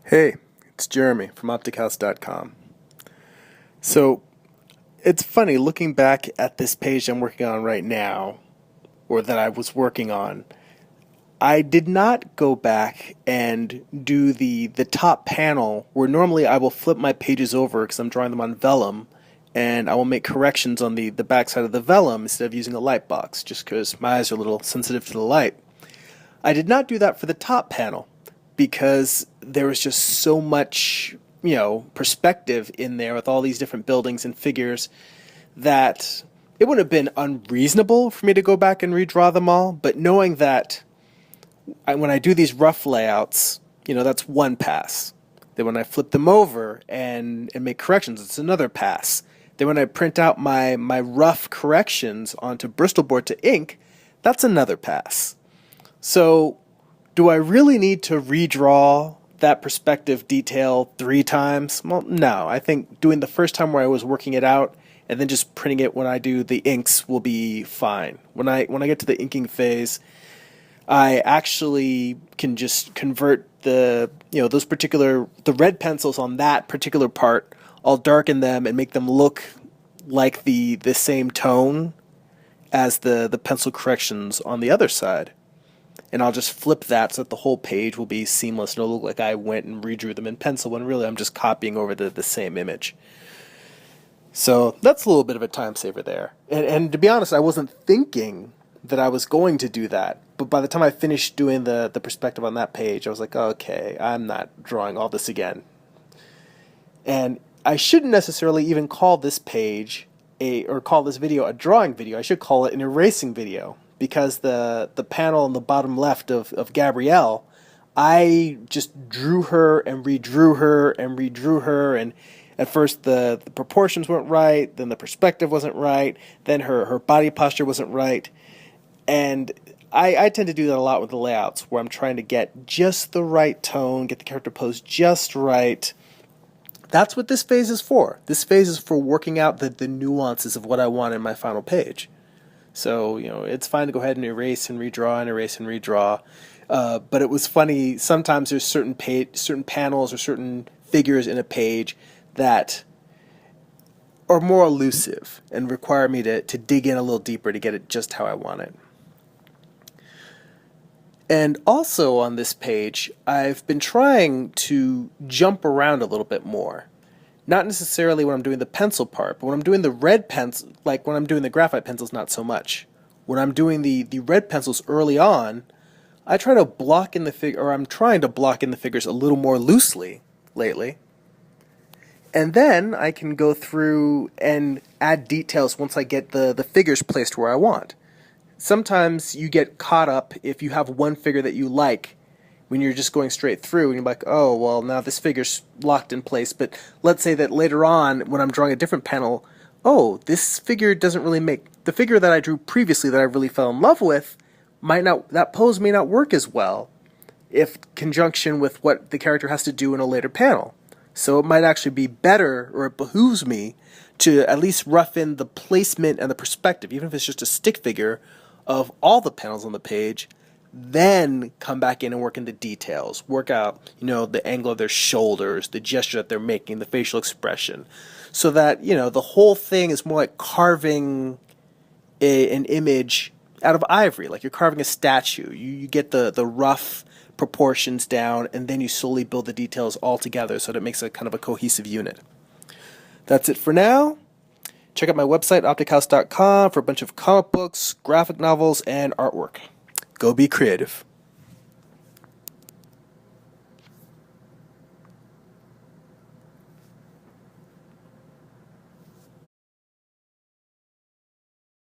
Hey, it's Jeremy from optichouse.com. So, it's funny looking back at this page I'm working on right now, or that I was working on. I did not go back and do the top panel where normally I will flip my pages over because I'm drawing them on vellum, and I will make corrections on the back side of the vellum instead of using a light box, just because my eyes are a little sensitive to the light. I did not do that for the top panel because there was just so much, perspective in there with all these different buildings and figures that it would have been unreasonable for me to go back and redraw them all. But knowing that when I do these rough layouts, that's one pass. Then when I flip them over and make corrections, it's another pass. Then when I print out my rough corrections onto Bristol board to ink, that's another pass. So, do I really need to redraw that perspective detail 3 times? Well, no. I think doing the first time where I was working it out and then just printing it when I do the inks will be fine. When I get to the inking phase, I actually can just convert the red pencils on that particular part. I'll darken them and make them look like the same tone as the pencil corrections on the other side. And I'll just flip that so that the whole page will be seamless and it'll look like I went and redrew them in pencil when really I'm just copying over the same image. So that's a little bit of a time saver there. And to be honest, I wasn't thinking that I was going to do that. But by the time I finished doing the perspective on that page, I was like, okay, I'm not drawing all this again. And I shouldn't necessarily even call this page call this video a drawing video. I should call it an erasing video. Because the panel in the bottom left of Gabrielle, I just drew her and redrew her and redrew her, and at first the proportions weren't right, then the perspective wasn't right, then her body posture wasn't right, and I tend to do that a lot with the layouts, where I'm trying to get just the right tone, get the character pose just right. That's what this phase is for. This phase is for working out the nuances of what I want in my final page. So, it's fine to go ahead and erase and redraw and erase and redraw. But it was funny, sometimes there's certain panels or certain figures in a page that are more elusive and require me to dig in a little deeper to get it just how I want it. And also on this page, I've been trying to jump around a little bit more. Not necessarily when I'm doing the pencil part, but when I'm doing the red pencil, like when I'm doing the graphite pencils, not so much. When I'm doing the red pencils early on, I try to block in the figure, or I'm trying to block in the figures a little more loosely lately. And then I can go through and add details once I get the figures placed where I want. Sometimes you get caught up if you have one figure that you like, when you're just going straight through and you're like, oh, well, now this figure's locked in place. But let's say that later on, when I'm drawing a different panel, oh, this figure doesn't really make... The figure that I drew previously that I really fell in love with, that pose may not work as well if conjunction with what the character has to do in a later panel. So it might actually be better, or it behooves me, to at least rough in the placement and the perspective, even if it's just a stick figure, of all the panels on the page, then come back in and work in the details. Work out, the angle of their shoulders, the gesture that they're making, the facial expression. So that, the whole thing is more like carving an image out of ivory, like you're carving a statue. You get the rough proportions down, and then you slowly build the details all together so that it makes a kind of a cohesive unit. That's it for now. Check out my website, optichouse.com, for a bunch of comic books, graphic novels, and artwork. Go be creative.